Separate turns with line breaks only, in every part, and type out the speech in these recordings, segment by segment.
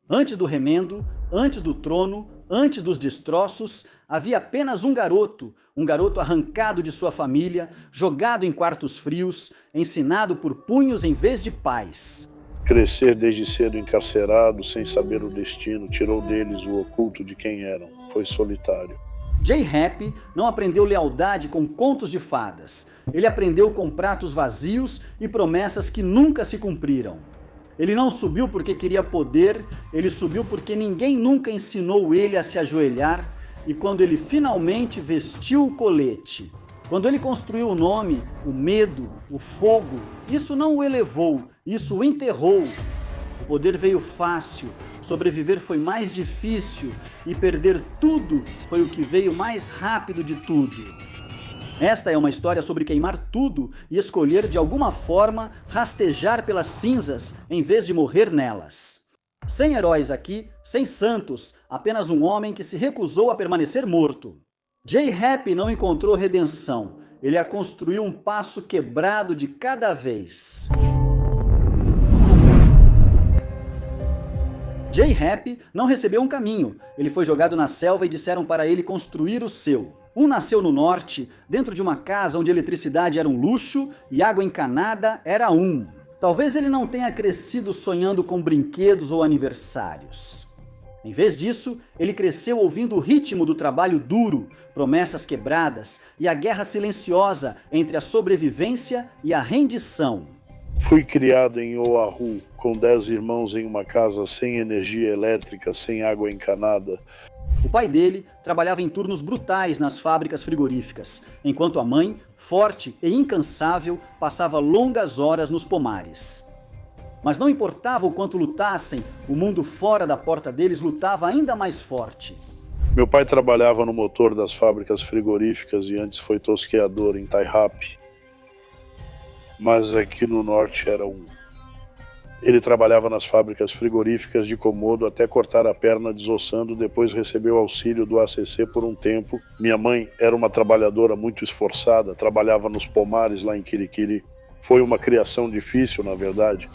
Antes do remendo, antes do trono, antes dos destroços, havia apenas um garoto arrancado de sua família, jogado em quartos frios, ensinado por punhos em vez de pais.
Crescer desde cedo encarcerado, sem saber o destino, tirou deles o oculto de quem eram. Foi solitário.
J-Rap não aprendeu lealdade com contos de fadas. Ele aprendeu com pratos vazios e promessas que nunca se cumpriram. Ele não subiu porque queria poder, ele subiu porque ninguém nunca ensinou ele a se ajoelhar, e quando ele finalmente vestiu o colete, quando ele construiu o nome, o medo, o fogo, isso não o elevou, isso o enterrou. O poder veio fácil, sobreviver foi mais difícil e perder tudo foi o que veio mais rápido de tudo. Esta é uma história sobre queimar tudo e escolher de alguma forma rastejar pelas cinzas em vez de morrer nelas. Sem heróis aqui, sem santos, apenas um homem que se recusou a permanecer morto. J-Rap não encontrou redenção, ele a construiu um passo quebrado de cada vez. J-Rap não recebeu um caminho, ele foi jogado na selva e disseram para ele construir o seu. Um nasceu no norte, dentro de uma casa onde eletricidade era um luxo e água encanada era um. Talvez ele não tenha crescido sonhando com brinquedos ou aniversários. Em vez disso, ele cresceu ouvindo o ritmo do trabalho duro, promessas quebradas e a guerra silenciosa entre a sobrevivência e a rendição.
Fui criado em Oahu, com 10 irmãos em uma casa sem energia elétrica, sem água encanada.
O pai dele trabalhava em turnos brutais nas fábricas frigoríficas, enquanto a mãe, forte e incansável, passava longas horas nos pomares. Mas não importava o quanto lutassem, o mundo fora da porta deles lutava ainda mais forte.
Meu pai trabalhava no motor das fábricas frigoríficas e antes foi tosqueador em Taihap. Mas aqui no norte era um. Ele trabalhava nas fábricas frigoríficas de Komodo até cortar a perna desossando, depois recebeu auxílio do ACC por um tempo. Minha mãe era uma trabalhadora muito esforçada, trabalhava nos pomares lá em Kirikiri. Foi uma criação difícil, na verdade.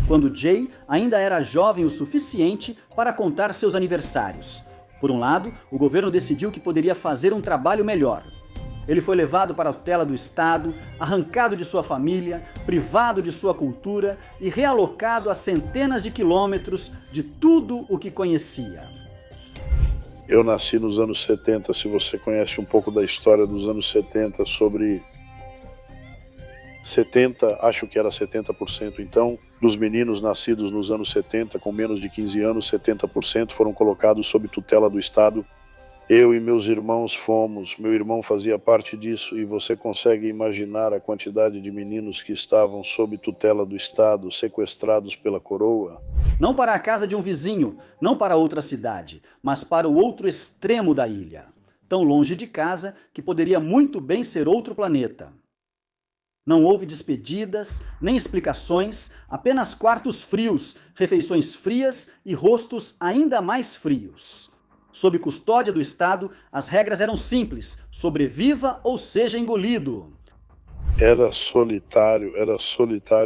Quando Jay ainda era jovem o suficiente para contar seus aniversários. Por um lado, o governo decidiu que poderia fazer um trabalho melhor. Ele foi levado para a tutela do Estado, arrancado de sua família, privado de sua cultura e realocado a centenas de quilômetros de tudo o que conhecia.
Eu nasci nos anos 70, se você conhece um pouco da história dos anos 70, sobre 70, acho que era 70%, então, dos meninos nascidos nos anos 70, com menos de 15 anos, 70% foram colocados sob tutela do Estado. Eu e meus irmãos fomos, meu irmão fazia parte disso, e você consegue imaginar a quantidade de meninos que estavam sob tutela do Estado, sequestrados pela coroa?
Não para a casa de um vizinho, não para outra cidade, mas para o outro extremo da ilha. Tão longe de casa que poderia muito bem ser outro planeta. Não houve despedidas, nem explicações, apenas quartos frios, refeições frias e rostos ainda mais frios. Sob custódia do Estado, as regras eram simples: sobreviva ou seja engolido.
Era solitário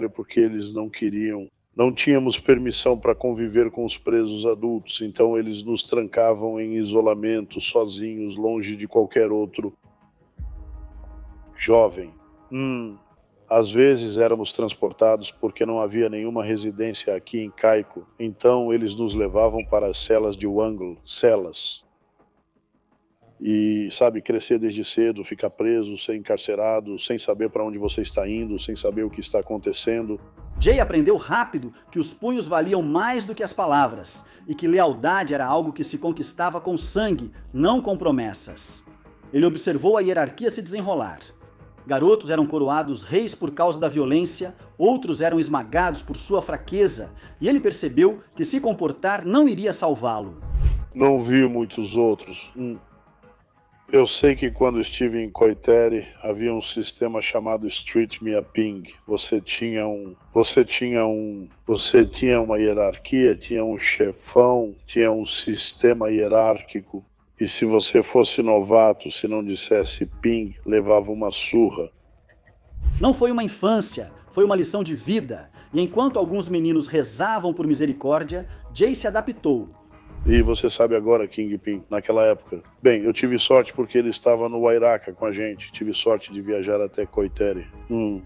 porque eles não queriam. Não tínhamos permissão para conviver com os presos adultos, então eles nos trancavam em isolamento, sozinhos, longe de qualquer outro jovem. Às vezes éramos transportados porque não havia nenhuma residência aqui em Kaiko, então eles nos levavam para as celas de Wangel, celas. E, sabe, crescer desde cedo, ficar preso, ser encarcerado, sem saber para onde você está indo, sem saber o que está acontecendo.
Jay aprendeu rápido que os punhos valiam mais do que as palavras, e que lealdade era algo que se conquistava com sangue, não com promessas. Ele observou a hierarquia se desenrolar. Garotos eram coroados reis por causa da violência, outros eram esmagados por sua fraqueza, e ele percebeu que se comportar não iria salvá-lo.
Não vi muitos outros. Eu sei que quando estive em Koitere, havia um sistema chamado Street Mapping. Você tinha uma hierarquia, tinha um chefão, tinha um sistema hierárquico. E se você fosse novato, se não dissesse ping, levava uma surra.
Não foi uma infância, foi uma lição de vida. E enquanto alguns meninos rezavam por misericórdia, Jay se adaptou.
E você sabe agora, Kingpin, naquela época. Bem, eu tive sorte porque ele estava no Wairaka com a gente. Tive sorte de viajar até Koitere.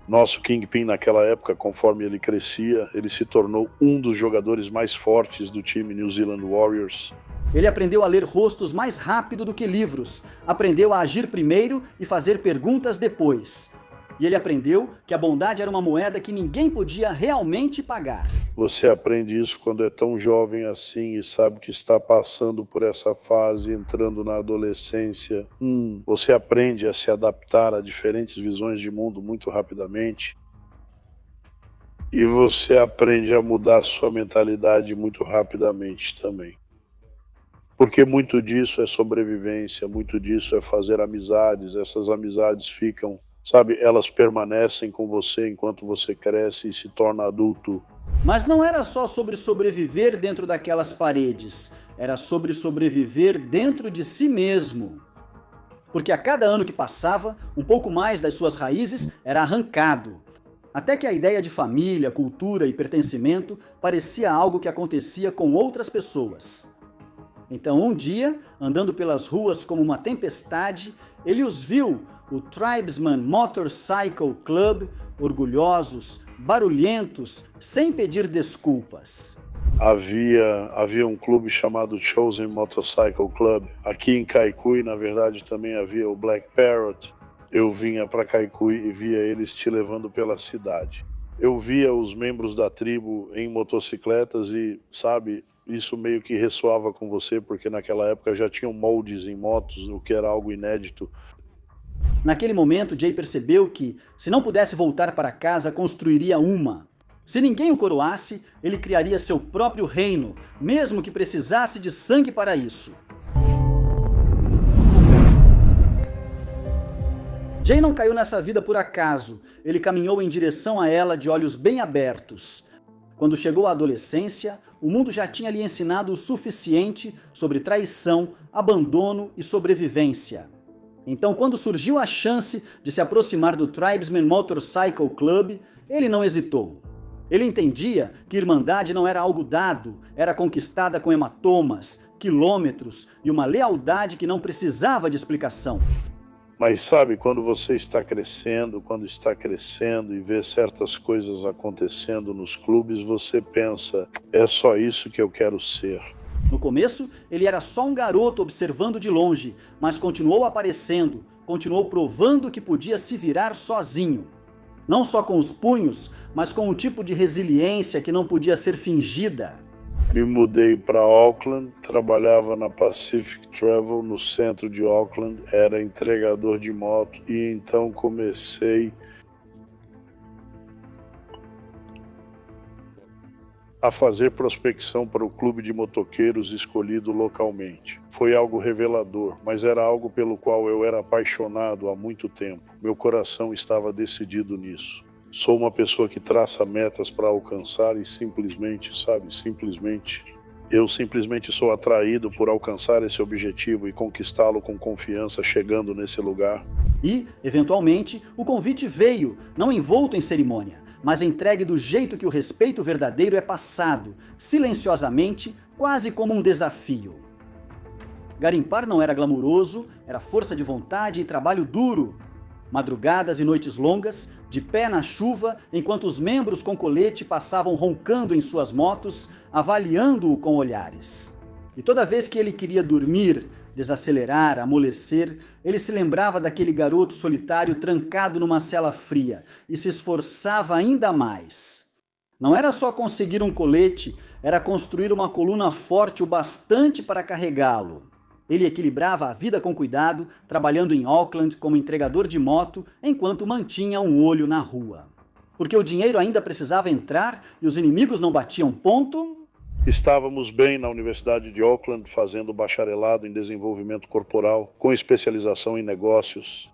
Nosso Kingpin naquela época, conforme ele crescia, ele se tornou um dos jogadores mais fortes do time New Zealand Warriors.
Ele aprendeu a ler rostos mais rápido do que livros. Aprendeu a agir primeiro e fazer perguntas depois. E ele aprendeu que a bondade era uma moeda que ninguém podia realmente pagar.
Você aprende isso quando é tão jovem assim e sabe que está passando por essa fase, entrando na adolescência. Você aprende a se adaptar a diferentes visões de mundo muito rapidamente. E você aprende a mudar sua mentalidade muito rapidamente também. Porque muito disso é sobrevivência, muito disso é fazer amizades. Essas amizades ficam, sabe, elas permanecem com você enquanto você cresce e se torna adulto.
Mas não era só sobre sobreviver dentro daquelas paredes, era sobre sobreviver dentro de si mesmo. Porque a cada ano que passava, um pouco mais das suas raízes era arrancado. Até que a ideia de família, cultura e pertencimento parecia algo que acontecia com outras pessoas. Então um dia, andando pelas ruas como uma tempestade, ele os viu, o Tribesman Motorcycle Club, orgulhosos, barulhentos, sem pedir desculpas.
Havia um clube chamado Chosen Motorcycle Club. Aqui em Kaikui, na verdade, também havia o Black Parrot. Eu vinha para Kaikui e via eles te levando pela cidade. Eu via os membros da tribo em motocicletas e, sabe, isso meio que ressoava com você, porque naquela época já tinham moldes em motos, o que era algo inédito.
Naquele momento, Jay percebeu que, se não pudesse voltar para casa, construiria uma. Se ninguém o coroasse, ele criaria seu próprio reino, mesmo que precisasse de sangue para isso. Jay não caiu nessa vida por acaso, ele caminhou em direção a ela de olhos bem abertos. Quando chegou à adolescência, o mundo já tinha lhe ensinado o suficiente sobre traição, abandono e sobrevivência. Então, quando surgiu a chance de se aproximar do Tribesman Motorcycle Club, ele não hesitou. Ele entendia que irmandade não era algo dado, era conquistada com hematomas, quilômetros e uma lealdade que não precisava de explicação.
Mas sabe, quando você está crescendo e vê certas coisas acontecendo nos clubes, você pensa, é só isso que eu quero ser.
No começo, ele era só um garoto observando de longe, mas continuou aparecendo, continuou provando que podia se virar sozinho. Não só com os punhos, mas com um tipo de resiliência que não podia ser fingida.
Me mudei para Auckland, trabalhava na Pacific Travel, no centro de Auckland, era entregador de moto e então comecei a fazer prospecção para o clube de motoqueiros escolhido localmente. Foi algo revelador, mas era algo pelo qual eu era apaixonado há muito tempo. Meu coração estava decidido nisso. Sou uma pessoa que traça metas para alcançar e simplesmente eu sou atraído por alcançar esse objetivo e conquistá-lo com confiança chegando nesse lugar.
E, eventualmente, o convite veio, não envolto em cerimônia, mas entregue do jeito que o respeito verdadeiro é passado, silenciosamente, quase como um desafio. Garimpar não era glamuroso, era força de vontade e trabalho duro. Madrugadas e noites longas, de pé na chuva, enquanto os membros com colete passavam roncando em suas motos, avaliando-o com olhares. E toda vez que ele queria dormir, desacelerar, amolecer, ele se lembrava daquele garoto solitário trancado numa cela fria e se esforçava ainda mais. Não era só conseguir um colete, era construir uma coluna forte o bastante para carregá-lo. Ele equilibrava a vida com cuidado, trabalhando em Auckland como entregador de moto, enquanto mantinha um olho na rua. Porque o dinheiro ainda precisava entrar e os inimigos não batiam ponto.
Estávamos bem na Universidade de Auckland, fazendo bacharelado em desenvolvimento corporal, com especialização em negócios.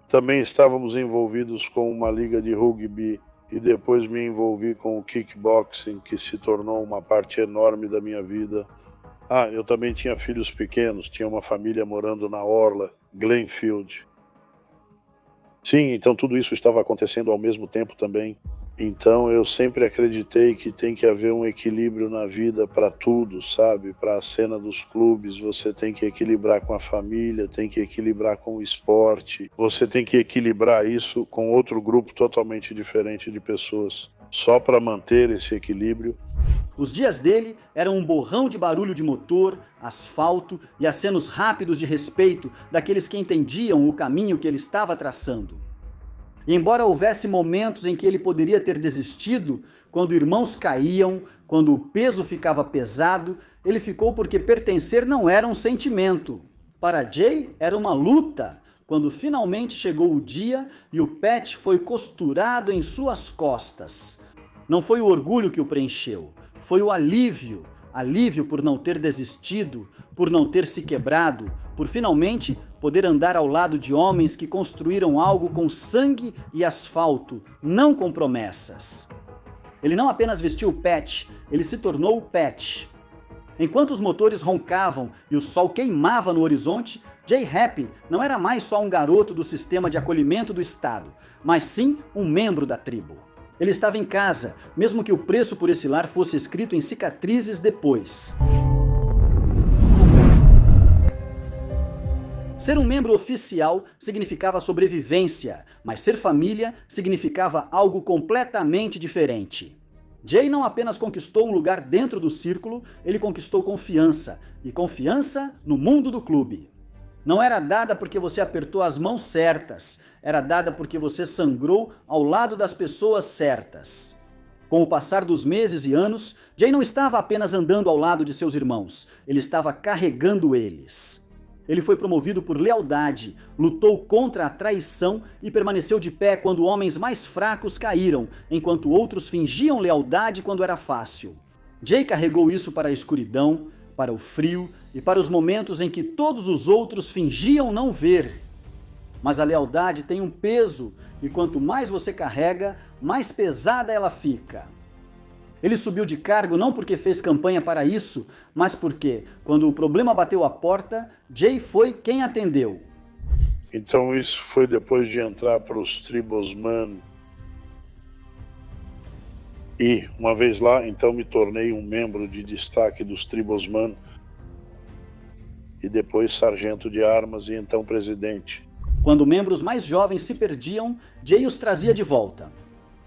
Também estávamos envolvidos com uma liga de rugby e depois me envolvi com o kickboxing, que se tornou uma parte enorme da minha vida. Eu também tinha filhos pequenos, tinha uma família morando na orla, Glenfield. Sim, então tudo isso estava acontecendo ao mesmo tempo também. Então eu sempre acreditei que tem que haver um equilíbrio na vida para tudo, sabe? Para a cena dos clubes, você tem que equilibrar com a família, tem que equilibrar com o esporte, você tem que equilibrar isso com outro grupo totalmente diferente de pessoas, só para manter esse equilíbrio.
Os dias dele eram um borrão de barulho de motor, asfalto e acenos rápidos de respeito daqueles que entendiam o caminho que ele estava traçando. E embora houvesse momentos em que ele poderia ter desistido, quando irmãos caíam, quando o peso ficava pesado, ele ficou porque pertencer não era um sentimento. Para Jay era uma luta, quando finalmente chegou o dia e o patch foi costurado em suas costas. Não foi o orgulho que o preencheu, foi o alívio. Alívio por não ter desistido, por não ter se quebrado, por finalmente poder andar ao lado de homens que construíram algo com sangue e asfalto, não com promessas. Ele não apenas vestiu o patch, ele se tornou o patch. Enquanto os motores roncavam e o sol queimava no horizonte, Jay Happy não era mais só um garoto do sistema de acolhimento do Estado, mas sim um membro da tribo. Ele estava em casa, mesmo que o preço por esse lar fosse escrito em cicatrizes depois. Ser um membro oficial significava sobrevivência, mas ser família significava algo completamente diferente. Jay não apenas conquistou um lugar dentro do círculo, ele conquistou confiança, e confiança no mundo do clube. Não era dada porque você apertou as mãos certas, era dada porque você sangrou ao lado das pessoas certas. Com o passar dos meses e anos, Jay não estava apenas andando ao lado de seus irmãos, ele estava carregando eles. Ele foi promovido por lealdade, lutou contra a traição e permaneceu de pé quando homens mais fracos caíram, enquanto outros fingiam lealdade quando era fácil. Jay carregou isso para a escuridão, para o frio e para os momentos em que todos os outros fingiam não ver. Mas a lealdade tem um peso, e quanto mais você carrega, mais pesada ela fica. Ele subiu de cargo não porque fez campanha para isso, mas porque, quando o problema bateu à porta, Jay foi quem atendeu.
Então isso foi depois de entrar para os Tribosman. E, uma vez lá, então me tornei um membro de destaque dos Tribosman, e depois sargento de armas e então presidente.
Quando membros mais jovens se perdiam, Jay os trazia de volta.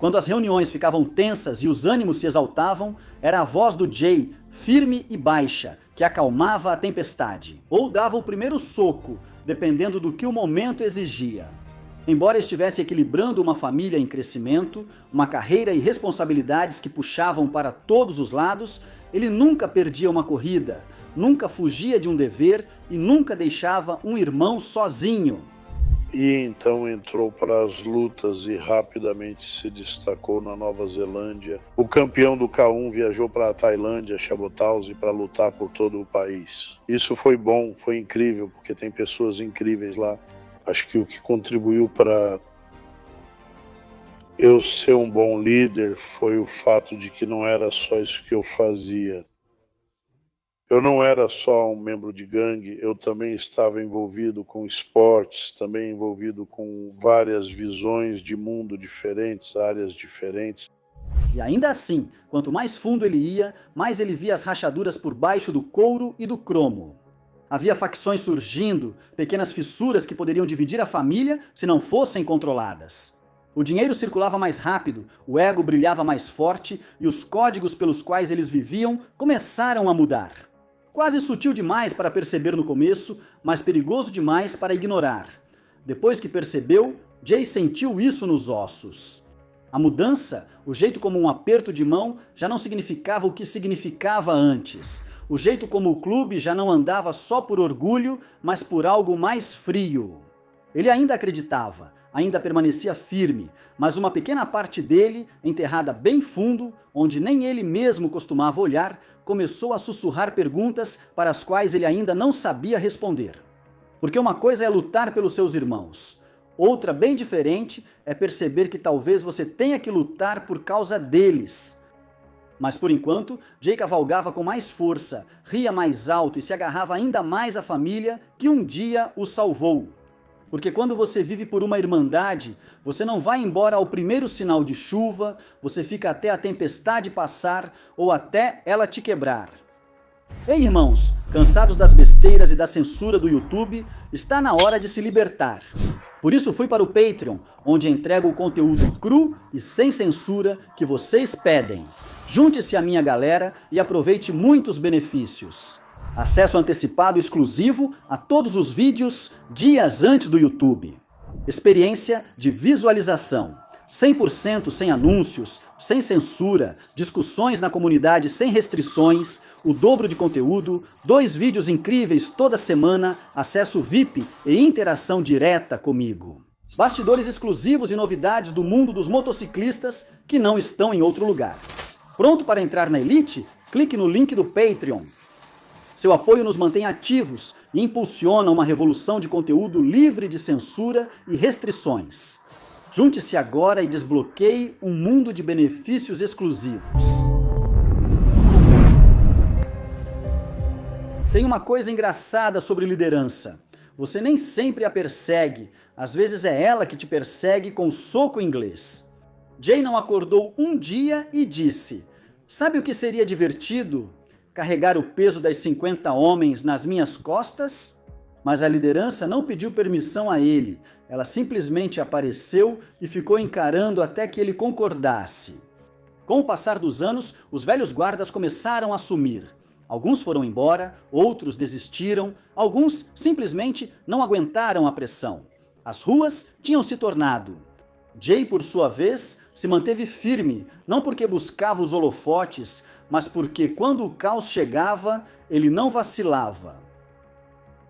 Quando as reuniões ficavam tensas e os ânimos se exaltavam, era a voz do Jay, firme e baixa, que acalmava a tempestade, ou dava o primeiro soco, dependendo do que o momento exigia. Embora estivesse equilibrando uma família em crescimento, uma carreira e responsabilidades que puxavam para todos os lados, ele nunca perdia uma corrida, nunca fugia de um dever e nunca deixava um irmão sozinho.
E então entrou para as lutas e rapidamente se destacou na Nova Zelândia. O campeão do K1 viajou para a Tailândia, Chabotalse, para lutar por todo o país. Isso foi bom, foi incrível, porque tem pessoas incríveis lá. Acho que o que contribuiu para eu ser um bom líder foi o fato de que não era só isso que eu fazia. Eu não era só um membro de gangue, eu também estava envolvido com esportes, também envolvido com várias visões de mundo diferentes, áreas diferentes.
E ainda assim, quanto mais fundo ele ia, mais ele via as rachaduras por baixo do couro e do cromo. Havia facções surgindo, pequenas fissuras que poderiam dividir a família se não fossem controladas. O dinheiro circulava mais rápido, o ego brilhava mais forte e os códigos pelos quais eles viviam começaram a mudar. Quase sutil demais para perceber no começo, mas perigoso demais para ignorar. Depois que percebeu, Jay sentiu isso nos ossos. A mudança, o jeito como um aperto de mão, já não significava o que significava antes. O jeito como o clube já não andava só por orgulho, mas por algo mais frio. Ele ainda acreditava, ainda permanecia firme, mas uma pequena parte dele, enterrada bem fundo, onde nem ele mesmo costumava olhar, começou a sussurrar perguntas para as quais ele ainda não sabia responder. Porque uma coisa é lutar pelos seus irmãos, outra bem diferente é perceber que talvez você tenha que lutar por causa deles. Mas por enquanto, Jay cavalgava com mais força, ria mais alto e se agarrava ainda mais à família que um dia o salvou. Porque quando você vive por uma irmandade, você não vai embora ao primeiro sinal de chuva, você fica até a tempestade passar ou até ela te quebrar. Ei, irmãos, cansados das besteiras e da censura do YouTube, está na hora de se libertar. Por isso fui para o Patreon, onde entrego o conteúdo cru e sem censura que vocês pedem. Junte-se à minha galera e aproveite muitos benefícios. Acesso antecipado exclusivo a todos os vídeos dias antes do YouTube. Experiência de visualização. 100% sem anúncios, sem censura, discussões na comunidade sem restrições, o dobro de conteúdo, 2 vídeos incríveis toda semana, acesso VIP e interação direta comigo. Bastidores exclusivos e novidades do mundo dos motociclistas que não estão em outro lugar. Pronto para entrar na Elite? Clique no link do Patreon. Seu apoio nos mantém ativos e impulsiona uma revolução de conteúdo livre de censura e restrições. Junte-se agora e desbloqueie um mundo de benefícios exclusivos. Tem uma coisa engraçada sobre liderança. Você nem sempre a persegue, às vezes é ela que te persegue com soco inglês. Jay não acordou um dia e disse: "Sabe o que seria divertido? Carregar o peso das 50 homens nas minhas costas?" Mas a liderança não pediu permissão a ele, ela simplesmente apareceu e ficou encarando até que ele concordasse. Com o passar dos anos, os velhos guardas começaram a sumir. Alguns foram embora, outros desistiram, alguns simplesmente não aguentaram a pressão. As ruas tinham se tornado. Jay, por sua vez, se manteve firme, não porque buscava os holofotes, mas porque quando o caos chegava, ele não vacilava.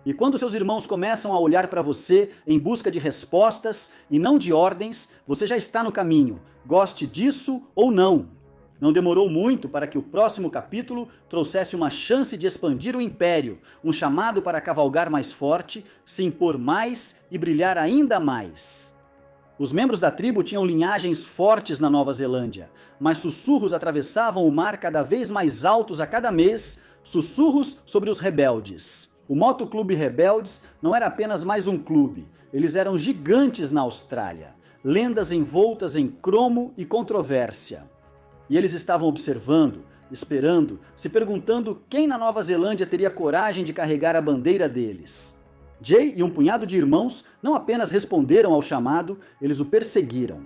E quando seus irmãos começam a olhar para você em busca de respostas e não de ordens, você já está no caminho, goste disso ou não. Não demorou muito para que o próximo capítulo trouxesse uma chance de expandir o império, um chamado para cavalgar mais forte, se impor mais e brilhar ainda mais. Os membros da tribo tinham linhagens fortes na Nova Zelândia, mas sussurros atravessavam o mar cada vez mais altos a cada mês, sussurros sobre os rebeldes. O Motoclube Rebeldes não era apenas mais um clube, eles eram gigantes na Austrália, lendas envoltas em cromo e controvérsia. E eles estavam observando, esperando, se perguntando quem na Nova Zelândia teria coragem de carregar a bandeira deles. Jay e um punhado de irmãos não apenas responderam ao chamado, eles o perseguiram.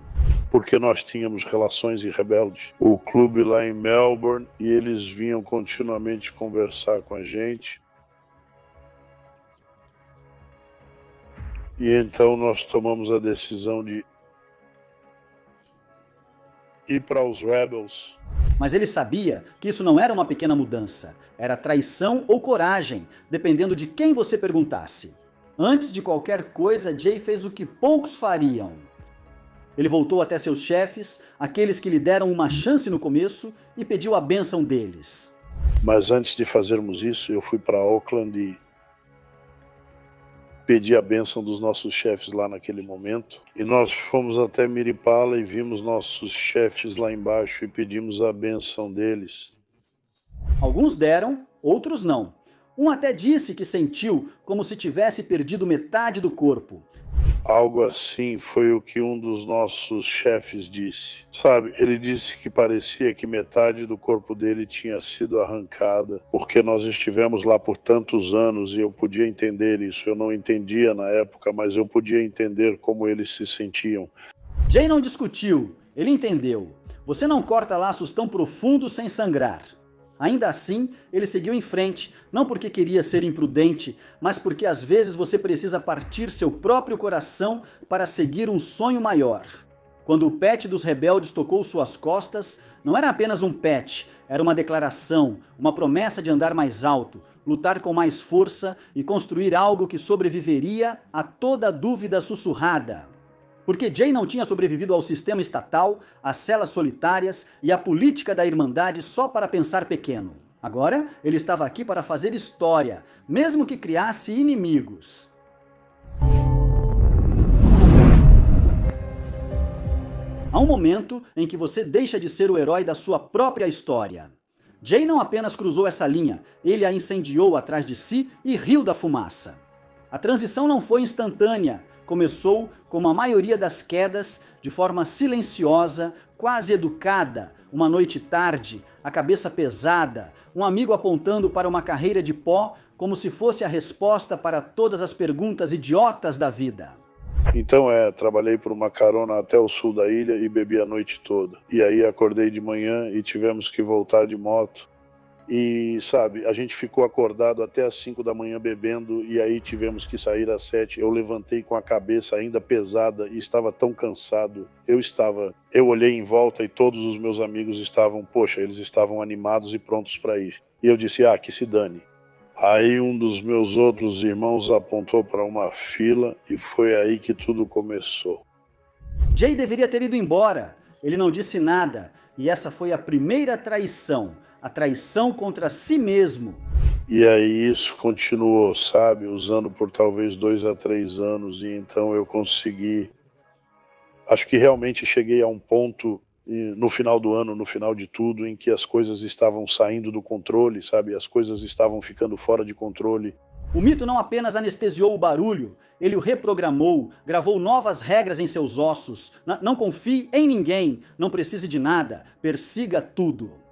Porque nós tínhamos relações e rebeldes. O clube lá em Melbourne, e eles vinham continuamente conversar com a gente. E então nós tomamos a decisão de ir para os Rebels.
Mas ele sabia que isso não era uma pequena mudança, era traição ou coragem, dependendo de quem você perguntasse. Antes de qualquer coisa, Jay fez o que poucos fariam. Ele voltou até seus chefes, aqueles que lhe deram uma chance no começo, e pediu a bênção deles.
Mas antes de fazermos isso, eu fui para Auckland e pedi a bênção dos nossos chefes lá naquele momento. E nós fomos até Miripala e vimos nossos chefes lá embaixo e pedimos a bênção deles.
Alguns deram, outros não. Um até disse que sentiu como se tivesse perdido metade do corpo.
Algo assim foi o que um dos nossos chefes disse. Sabe, ele disse que parecia que metade do corpo dele tinha sido arrancada, porque nós estivemos lá por tantos anos e eu podia entender isso. Eu não entendia na época, mas eu podia entender como eles se sentiam.
Jay não discutiu, ele entendeu. Você não corta laços tão profundos sem sangrar. Ainda assim, ele seguiu em frente, não porque queria ser imprudente, mas porque às vezes você precisa partir seu próprio coração para seguir um sonho maior. Quando o pet dos rebeldes tocou suas costas, não era apenas um pet, era uma declaração, uma promessa de andar mais alto, lutar com mais força e construir algo que sobreviveria a toda dúvida sussurrada. Porque Jay não tinha sobrevivido ao sistema estatal, às celas solitárias e à política da Irmandade só para pensar pequeno. Agora, ele estava aqui para fazer história, mesmo que criasse inimigos. Há um momento em que você deixa de ser o herói da sua própria história. Jay não apenas cruzou essa linha, ele a incendiou atrás de si e riu da fumaça. A transição não foi instantânea, começou, como a maioria das quedas, de forma silenciosa, quase educada, uma noite tarde, a cabeça pesada, um amigo apontando para uma carreira de pó como se fosse a resposta para todas as perguntas idiotas da vida.
Então trabalhei por uma carona até o sul da ilha e bebi a noite toda. E aí acordei de manhã e tivemos que voltar de moto. E sabe, a gente ficou acordado até às 5 da manhã bebendo e aí tivemos que sair às 7. Eu levantei com a cabeça ainda pesada e estava tão cansado. Eu olhei em volta e todos os meus amigos eles estavam animados e prontos para ir. E eu disse, que se dane. Aí um dos meus outros irmãos apontou para uma fila e foi aí que tudo começou.
Jay deveria ter ido embora. Ele não disse nada. E essa foi a primeira traição. A traição contra si mesmo.
E aí isso continuou, sabe? Usando por talvez 2 a 3 anos. E então eu consegui... Acho que realmente cheguei a um ponto... no final do ano, no final de tudo, em que as coisas estavam saindo do controle, sabe? As coisas estavam ficando fora de controle.
O mito não apenas anestesiou o barulho, ele o reprogramou, gravou novas regras em seus ossos. Não confie em ninguém, não precise de nada, persiga tudo.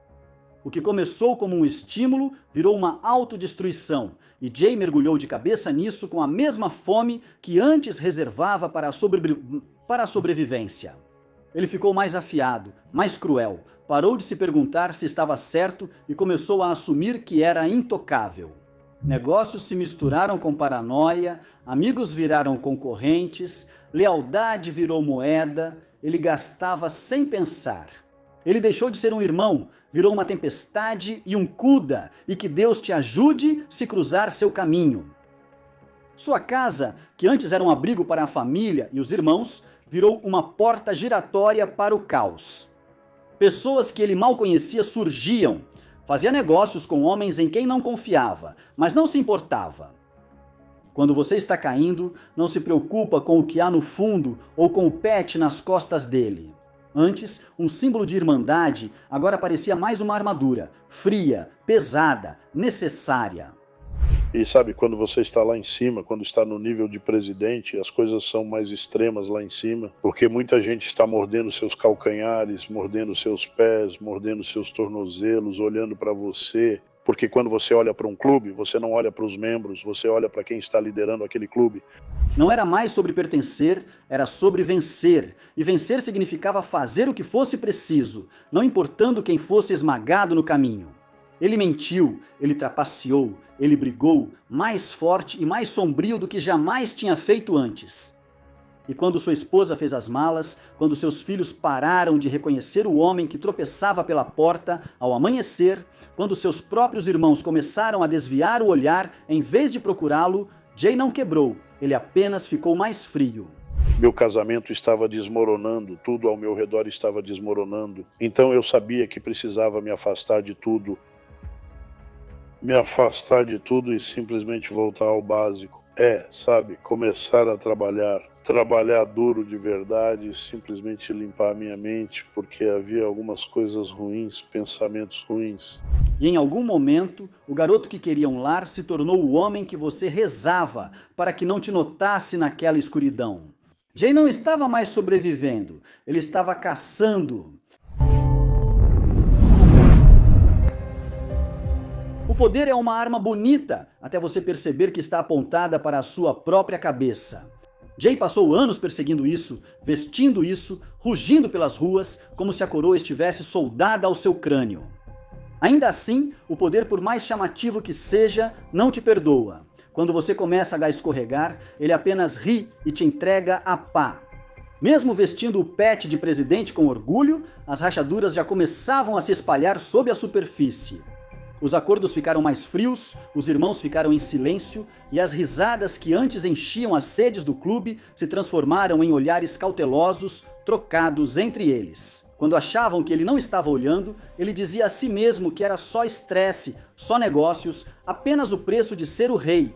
O que começou como um estímulo virou uma autodestruição, e Jay mergulhou de cabeça nisso com a mesma fome que antes reservava para a sobrevivência. Ele ficou mais afiado, mais cruel, parou de se perguntar se estava certo e começou a assumir que era intocável. Negócios se misturaram com paranoia, amigos viraram concorrentes, lealdade virou moeda, ele gastava sem pensar. Ele deixou de ser um irmão, virou uma tempestade e um cuda, e que Deus te ajude se cruzar seu caminho. Sua casa, que antes era um abrigo para a família e os irmãos, virou uma porta giratória para o caos. Pessoas que ele mal conhecia surgiam, fazia negócios com homens em quem não confiava, mas não se importava. Quando você está caindo, não se preocupa com o que há no fundo ou com o pet nas costas dele. Antes, um símbolo de irmandade, agora parecia mais uma armadura, fria, pesada, necessária.
E sabe, quando você está lá em cima, quando está no nível de presidente, as coisas são mais extremas lá em cima, porque muita gente está mordendo seus calcanhares, mordendo seus pés, mordendo seus tornozelos, olhando para você. Porque quando você olha para um clube, você não olha para os membros, você olha para quem está liderando aquele clube.
Não era mais sobre pertencer, era sobre vencer. E vencer significava fazer o que fosse preciso, não importando quem fosse esmagado no caminho. Ele mentiu, ele trapaceou, ele brigou, mais forte e mais sombrio do que jamais tinha feito antes. E quando sua esposa fez as malas, quando seus filhos pararam de reconhecer o homem que tropeçava pela porta ao amanhecer, quando seus próprios irmãos começaram a desviar o olhar em vez de procurá-lo, Jay não quebrou, ele apenas ficou mais frio.
Meu casamento estava desmoronando, tudo ao meu redor estava desmoronando. Então eu sabia que precisava me afastar de tudo. Me afastar de tudo e simplesmente voltar ao básico. Sabe, começar a trabalhar duro de verdade e simplesmente limpar a minha mente, porque havia algumas coisas ruins, pensamentos ruins.
E em algum momento, o garoto que queria um lar se tornou o homem que você rezava para que não te notasse naquela escuridão. Jay não estava mais sobrevivendo, ele estava caçando. O poder é uma arma bonita, até você perceber que está apontada para a sua própria cabeça. Jay passou anos perseguindo isso, vestindo isso, rugindo pelas ruas, como se a coroa estivesse soldada ao seu crânio. Ainda assim, o poder, por mais chamativo que seja, não te perdoa. Quando você começa a escorregar, ele apenas ri e te entrega a pá. Mesmo vestindo o pet de presidente com orgulho, as rachaduras já começavam a se espalhar sob a superfície. Os acordos ficaram mais frios, os irmãos ficaram em silêncio e as risadas que antes enchiam as sedes do clube se transformaram em olhares cautelosos, trocados entre eles. Quando achavam que ele não estava olhando, ele dizia a si mesmo que era só estresse, só negócios, apenas o preço de ser o rei.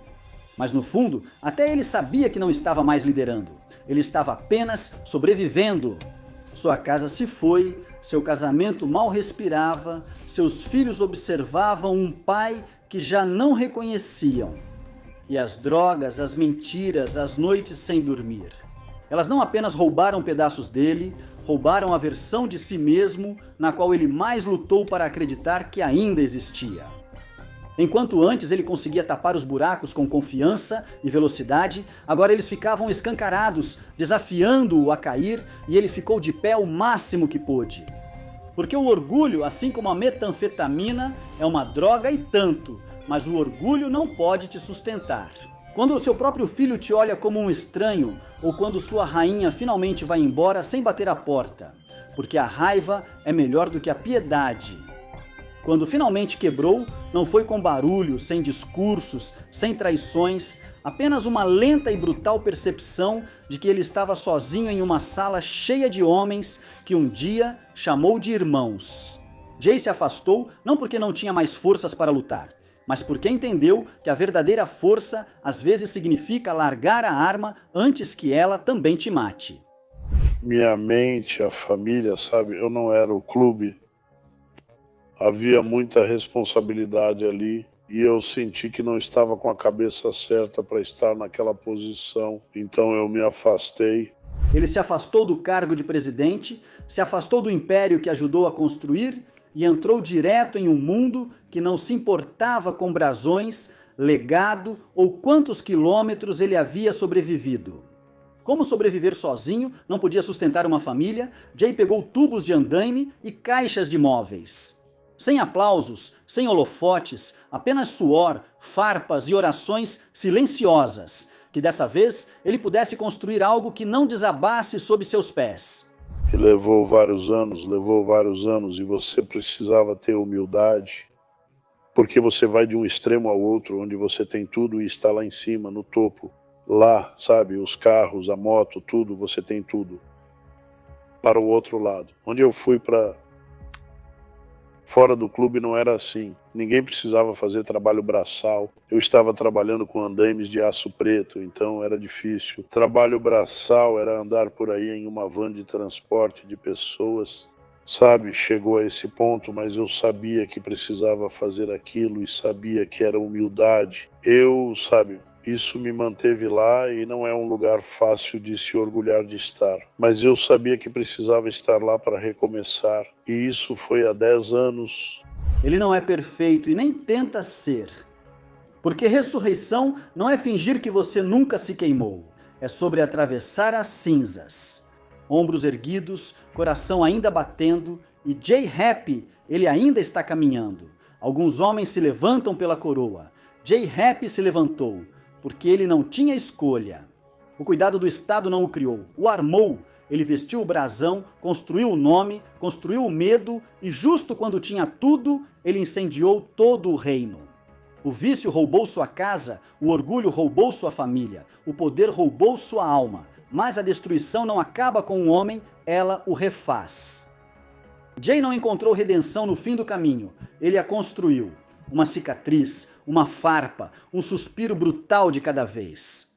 Mas no fundo, até ele sabia que não estava mais liderando. Ele estava apenas sobrevivendo. Sua casa se foi, seu casamento mal respirava, seus filhos observavam um pai que já não reconheciam. E as drogas, as mentiras, as noites sem dormir. Elas não apenas roubaram pedaços dele, roubaram a versão de si mesmo na qual ele mais lutou para acreditar que ainda existia. Enquanto antes ele conseguia tapar os buracos com confiança e velocidade, agora eles ficavam escancarados, desafiando-o a cair, e ele ficou de pé o máximo que pôde. Porque o orgulho, assim como a metanfetamina, é uma droga e tanto, mas o orgulho não pode te sustentar. Quando o seu próprio filho te olha como um estranho, ou quando sua rainha finalmente vai embora sem bater a porta, porque a raiva é melhor do que a piedade. Quando finalmente quebrou, não foi com barulho, sem discursos, sem traições, apenas uma lenta e brutal percepção de que ele estava sozinho em uma sala cheia de homens que um dia chamou de irmãos. Jay se afastou não porque não tinha mais forças para lutar, mas porque entendeu que a verdadeira força às vezes significa largar a arma antes que ela também te mate.
Minha mente, a família, sabe? Eu não era o clube. Havia muita responsabilidade ali e eu senti que não estava com a cabeça certa para estar naquela posição. Então eu me afastei.
Ele se afastou do cargo de presidente, se afastou do império que ajudou a construir e entrou direto em um mundo que não se importava com brasões, legado ou quantos quilômetros ele havia sobrevivido. Como sobreviver sozinho, não podia sustentar uma família, Jay pegou tubos de andaime e caixas de móveis. Sem aplausos, sem holofotes, apenas suor, farpas e orações silenciosas, que dessa vez ele pudesse construir algo que não desabasse sob seus pés.
E levou vários anos, e você precisava ter humildade, porque você vai de um extremo ao outro, onde você tem tudo e está lá em cima, no topo. Lá, sabe, os carros, a moto, tudo, você tem tudo. Para o outro lado. Onde eu fui para fora do clube não era assim. Ninguém precisava fazer trabalho braçal. Eu estava trabalhando com andaimes de aço preto, então era difícil. Trabalho braçal era andar por aí em uma van de transporte de pessoas. Sabe, chegou a esse ponto, mas eu sabia que precisava fazer aquilo e sabia que era humildade. Isso me manteve lá e não é um lugar fácil de se orgulhar de estar. Mas eu sabia que precisava estar lá para recomeçar. E isso foi há 10 anos.
Ele não é perfeito e nem tenta ser. Porque ressurreição não é fingir que você nunca se queimou. É sobre atravessar as cinzas. Ombros erguidos, coração ainda batendo, e Jay Happy, ele ainda está caminhando. Alguns homens se levantam pela coroa. Jay Happy se levantou, porque ele não tinha escolha. O cuidado do Estado não o criou, o armou. Ele vestiu o brasão, construiu o nome, construiu o medo e justo quando tinha tudo, ele incendiou todo o reino. O vício roubou sua casa, o orgulho roubou sua família, o poder roubou sua alma, mas a destruição não acaba com o homem, ela o refaz. Jay não encontrou redenção no fim do caminho, ele a construiu. Uma cicatriz, uma farpa, um suspiro brutal de cada vez.